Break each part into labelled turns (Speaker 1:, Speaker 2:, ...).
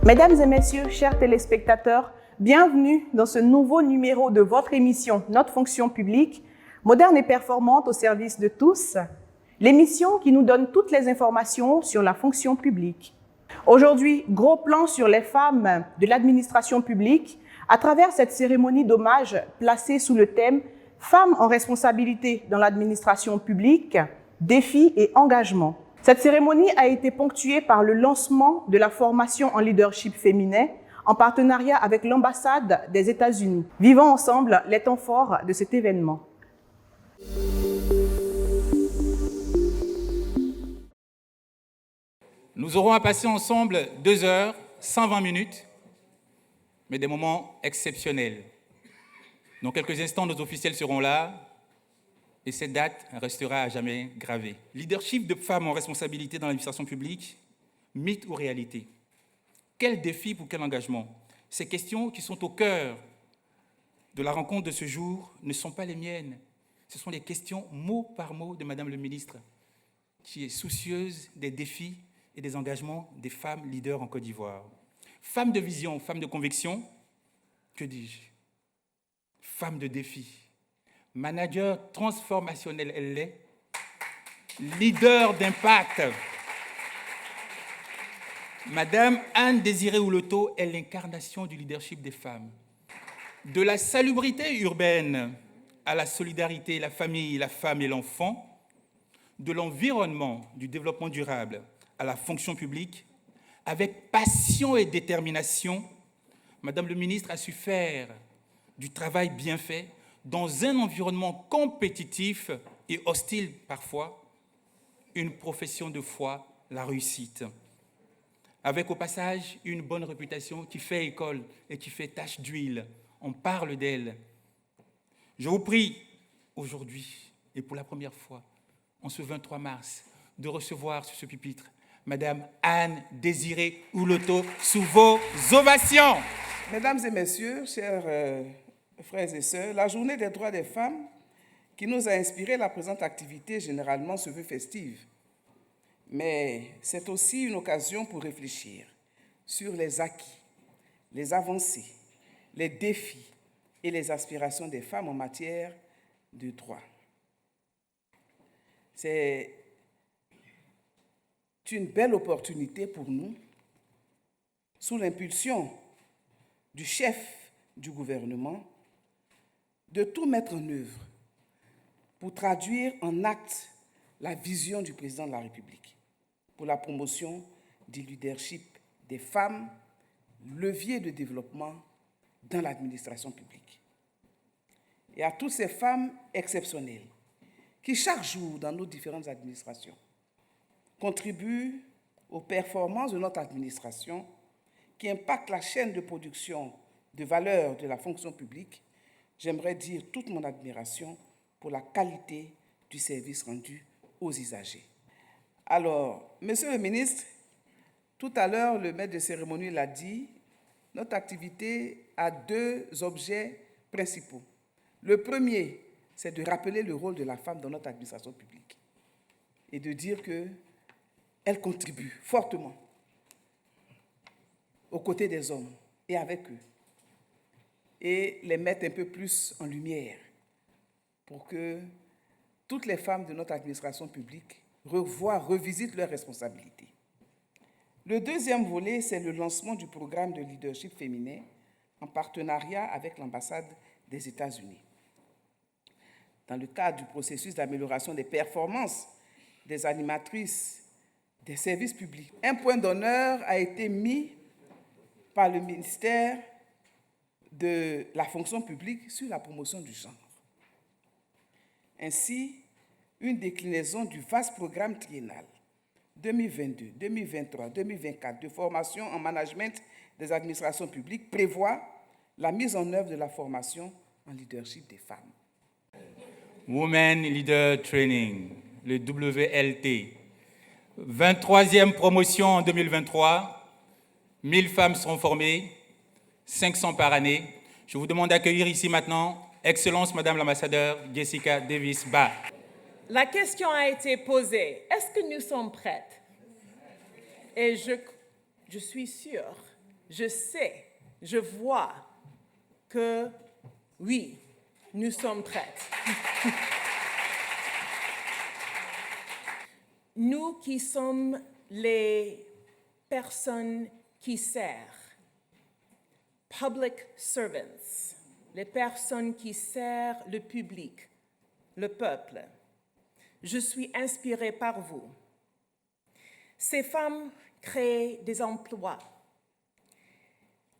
Speaker 1: Mesdames et messieurs, chers téléspectateurs, bienvenue dans ce nouveau numéro de votre émission Notre fonction publique, moderne et performante au service de tous, l'émission qui nous donne toutes les informations sur la fonction publique. Aujourd'hui, gros plan sur les femmes de l'administration publique à travers cette cérémonie d'hommage placée sous le thème « Femmes en responsabilité dans l'administration publique, défis et engagement ». Cette cérémonie a été ponctuée par le lancement de la formation en leadership féminin en partenariat avec l'ambassade des États-Unis. Vivons ensemble les temps forts de cet événement.
Speaker 2: Nous aurons à passer ensemble 2 heures, 120 minutes, mais des moments exceptionnels. Dans quelques instants, nos officiels seront là et cette date restera à jamais gravée. Leadership de femmes en responsabilité dans l'administration publique, mythe ou réalité? Quel défi pour quel engagement? Ces questions qui sont au cœur de la rencontre de ce jour ne sont pas les miennes. Ce sont les questions mot par mot de Madame le ministre, qui est soucieuse des défis et des engagements des femmes leaders en Côte d'Ivoire. Femme de vision, femme de conviction, que dis-je? Femme de défi. Manager transformationnel, elle l'est. Leader d'impact. Madame Anne Désirée Ouloto est l'incarnation du leadership des femmes. De la salubrité urbaine à la solidarité, la famille, la femme et l'enfant, de l'environnement, du développement durable à la fonction publique, avec passion et détermination, Madame le ministre a su faire du travail bien fait dans un environnement compétitif et hostile parfois, une profession de foi, la réussite. Avec au passage une bonne réputation qui fait école et qui fait tache d'huile. On parle d'elle. Je vous prie aujourd'hui, et pour la première fois, en ce 23 mars, de recevoir sur ce pupitre Madame Anne Désirée Ouloto sous vos ovations.
Speaker 3: Mesdames et messieurs, chers frères et sœurs, la journée des droits des femmes qui nous a inspiré la présente activité généralement se veut festive. Mais c'est aussi une occasion pour réfléchir sur les acquis, les avancées, les défis et les aspirations des femmes en matière de droits. C'est une belle opportunité pour nous, sous l'impulsion du chef du gouvernement, de tout mettre en œuvre pour traduire en actes la vision du président de la République pour la promotion du leadership des femmes, levier de développement dans l'administration publique. Et à toutes ces femmes exceptionnelles qui, chaque jour, dans nos différentes administrations, contribuent aux performances de notre administration, qui impactent la chaîne de production de valeur de la fonction publique, j'aimerais dire toute mon admiration pour la qualité du service rendu aux usagers. Alors, Monsieur le ministre, tout à l'heure, le maître de cérémonie l'a dit, notre activité a 2 objets principaux. Le premier, c'est de rappeler le rôle de la femme dans notre administration publique et de dire qu'elle contribue fortement aux côtés des hommes et avec eux, et les mettre un peu plus en lumière pour que toutes les femmes de notre administration publique revisitent leurs responsabilités. Le deuxième volet, c'est le lancement du programme de leadership féminin en partenariat avec l'ambassade des États-Unis. Dans le cadre du processus d'amélioration des performances des animatrices des services publics, un point d'honneur a été mis par le ministère de la fonction publique sur la promotion du genre. Ainsi, une déclinaison du vaste programme triennal 2022, 2023, 2024 de formation en management des administrations publiques prévoit la mise en œuvre de la formation en leadership des femmes.
Speaker 2: Women Leader Training, le WLT. 23e promotion en 2023. 1000 femmes seront formées, 500 par année. Je vous demande d'accueillir ici maintenant Excellence Madame l'ambassadeur Jessica Davis-Ba.
Speaker 4: La question a été posée. Est-ce que nous sommes prêtes? Et je suis sûre je sais, je vois que oui, nous sommes prêtes. Nous qui sommes les personnes qui servent, public servants, les personnes qui servent le public, le peuple, je suis inspirée par vous. Ces femmes créent des emplois.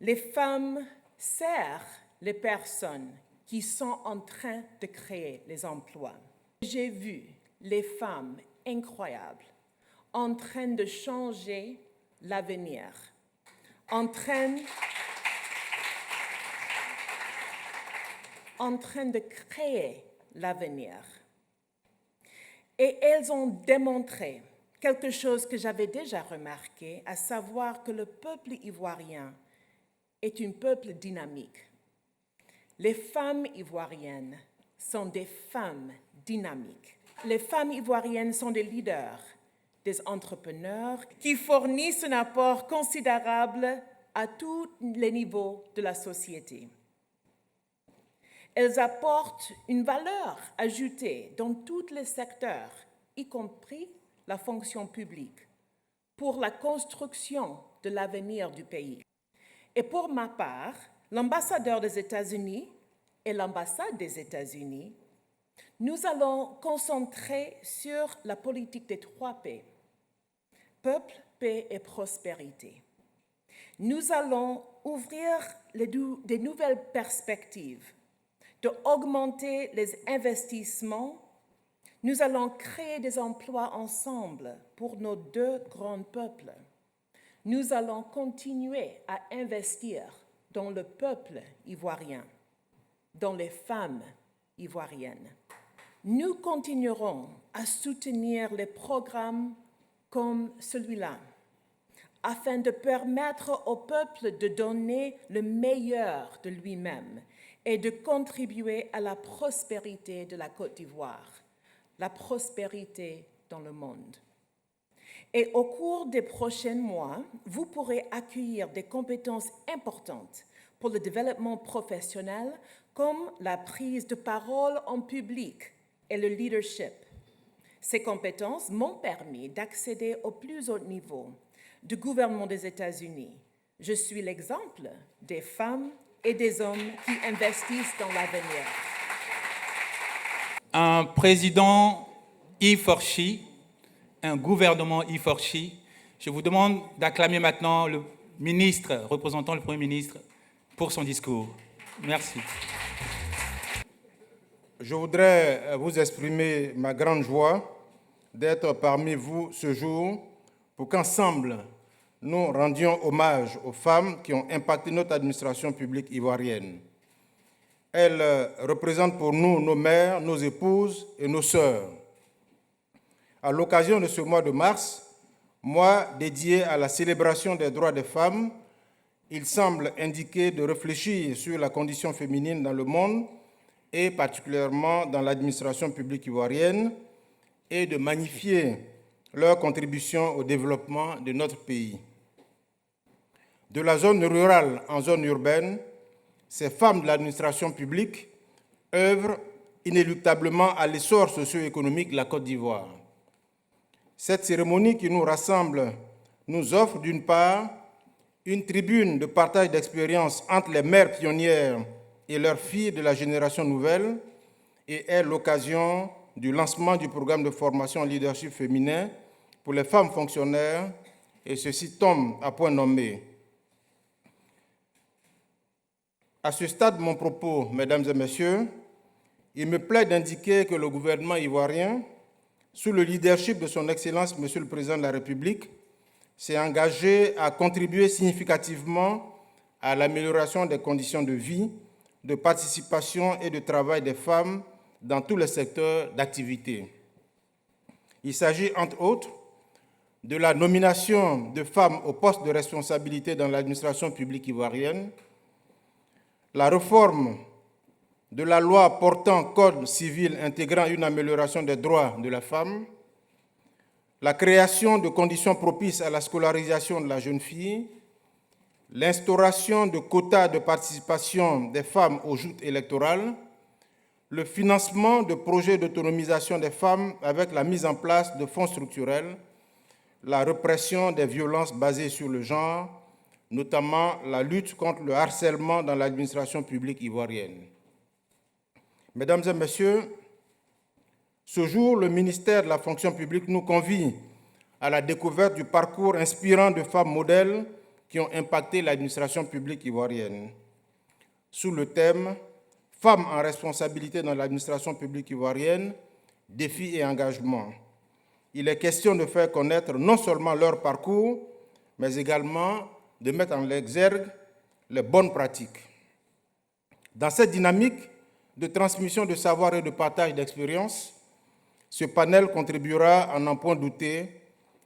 Speaker 4: Les femmes servent les personnes qui sont en train de créer les emplois. J'ai vu les femmes incroyables en train de changer l'avenir, en train de créer l'avenir. Et elles ont démontré quelque chose que j'avais déjà remarqué, à savoir que le peuple ivoirien est un peuple dynamique. Les femmes ivoiriennes sont des femmes dynamiques. Les femmes ivoiriennes sont des leaders, des entrepreneurs qui fournissent un apport considérable à tous les niveaux de la société. Elles apportent une valeur ajoutée dans tous les secteurs, y compris la fonction publique, pour la construction de l'avenir du pays. Et pour ma part, l'ambassadeur des États-Unis et l'ambassade des États-Unis, nous allons concentrer sur la politique des 3 P, peuple, paix et prospérité. Nous allons ouvrir des nouvelles perspectives, d'augmenter les investissements. Nous allons créer des emplois ensemble pour nos 2 grands peuples. Nous allons continuer à investir dans le peuple ivoirien, dans les femmes ivoiriennes. Nous continuerons à soutenir les programmes comme celui-là, afin de permettre au peuple de donner le meilleur de lui-même et de contribuer à la prospérité de la Côte d'Ivoire, la prospérité dans le monde. Et au cours des prochains mois, vous pourrez accueillir des compétences importantes pour le développement professionnel, comme la prise de parole en public et le leadership. Ces compétences m'ont permis d'accéder au plus haut niveau du gouvernement des États-Unis. Je suis l'exemple des femmes et des hommes qui investissent dans l'avenir.
Speaker 2: Un président E4C, un gouvernement E4C. Je vous demande d'acclamer maintenant le ministre, représentant le Premier ministre, pour son discours. Merci.
Speaker 5: Je voudrais vous exprimer ma grande joie d'être parmi vous ce jour pour qu'ensemble, nous rendions hommage aux femmes qui ont impacté notre administration publique ivoirienne. Elles représentent pour nous nos mères, nos épouses et nos sœurs. À l'occasion de ce mois de mars, mois dédié à la célébration des droits des femmes, il semble indiqué de réfléchir sur la condition féminine dans le monde et particulièrement dans l'administration publique ivoirienne et de magnifier leur contribution au développement de notre pays. De la zone rurale en zone urbaine, ces femmes de l'administration publique œuvrent inéluctablement à l'essor socio-économique de la Côte d'Ivoire. Cette cérémonie qui nous rassemble nous offre d'une part une tribune de partage d'expériences entre les mères pionnières et leurs filles de la génération nouvelle et est l'occasion du lancement du programme de formation en leadership féminin pour les femmes fonctionnaires et ceci tombe à point nommé. À ce stade de mon propos, mesdames et messieurs, il me plaît d'indiquer que le gouvernement ivoirien, sous le leadership de son Excellence, Monsieur le Président de la République, s'est engagé à contribuer significativement à l'amélioration des conditions de vie, de participation et de travail des femmes dans tous les secteurs d'activité. Il s'agit, entre autres, de la nomination de femmes aux postes de responsabilité dans l'administration publique ivoirienne, la réforme de la loi portant code civil intégrant une amélioration des droits de la femme, la création de conditions propices à la scolarisation de la jeune fille, l'instauration de quotas de participation des femmes aux joutes électorales, le financement de projets d'autonomisation des femmes avec la mise en place de fonds structurels, la répression des violences basées sur le genre, notamment la lutte contre le harcèlement dans l'administration publique ivoirienne. Mesdames et messieurs, ce jour, le ministère de la fonction publique nous convie à la découverte du parcours inspirant de femmes modèles qui ont impacté l'administration publique ivoirienne. Sous le thème « Femmes en responsabilité dans l'administration publique ivoirienne, défis et engagements », il est question de faire connaître non seulement leur parcours, mais également de mettre en exergue les bonnes pratiques. Dans cette dynamique de transmission de savoir et de partage d'expériences, ce panel contribuera, à n'en point douter,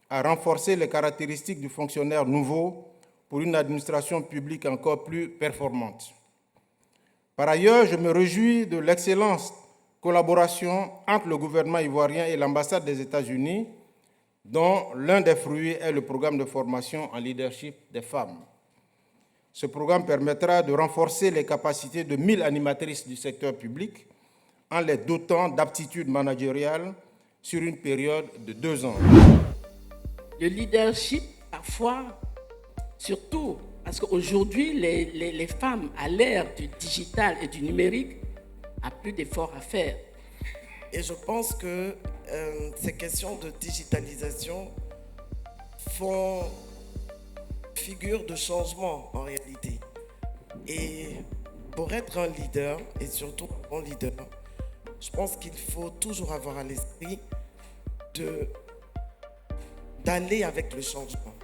Speaker 5: à renforcer les caractéristiques du fonctionnaire nouveau pour une administration publique encore plus performante. Par ailleurs, je me réjouis de l'excellente collaboration entre le gouvernement ivoirien et l'ambassade des États-Unis, dont l'un des fruits est le programme de formation en leadership des femmes. Ce programme permettra de renforcer les capacités de 1000 animatrices du secteur public en les dotant d'aptitudes managériales sur une période de 2 ans.
Speaker 6: Le leadership, parfois, surtout parce qu'aujourd'hui, les femmes, à l'ère du digital et du numérique, n'ont plus d'efforts à faire.
Speaker 7: Et je pense que ces questions de digitalisation font figure de changement en réalité. Et pour être un leader, et surtout un bon leader, je pense qu'il faut toujours avoir à l'esprit d'aller avec le changement.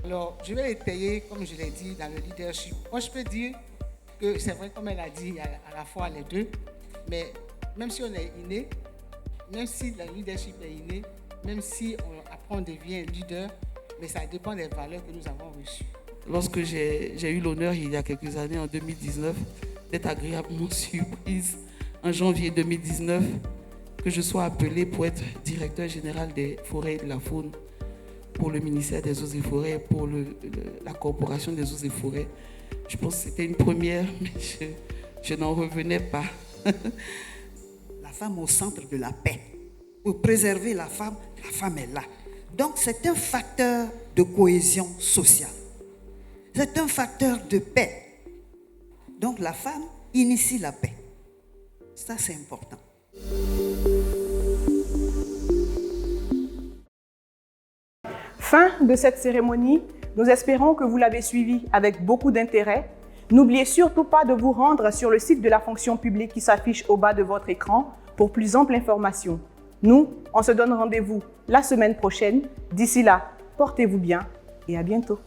Speaker 8: Alors, je vais étayer, comme je l'ai dit, dans le leadership. Moi, je peux dire que c'est vrai, comme elle a dit, à la fois les deux, mais même si on est inné, même si le leadership est inné, même si après on devient leader, mais ça dépend des valeurs que nous avons reçues.
Speaker 6: Lorsque j'ai eu l'honneur, il y a quelques années, en 2019, d'être agréablement surprise, en janvier 2019, que je sois appelée pour être directeur général des forêts et de la faune pour le ministère des Eaux et Forêts, pour la Corporation des Eaux et Forêts. Je pense que c'était une première, mais je n'en revenais pas.
Speaker 9: La femme au centre de la paix. Pour préserver la femme est là. Donc c'est un facteur de cohésion sociale. C'est un facteur de paix. Donc la femme initie la paix. Ça, c'est important.
Speaker 1: Fin de cette cérémonie. Nous espérons que vous l'avez suivie avec beaucoup d'intérêt. N'oubliez surtout pas de vous rendre sur le site de la fonction publique qui s'affiche au bas de votre écran pour plus ample information. Nous, on se donne rendez-vous la semaine prochaine. D'ici là, portez-vous bien et à bientôt.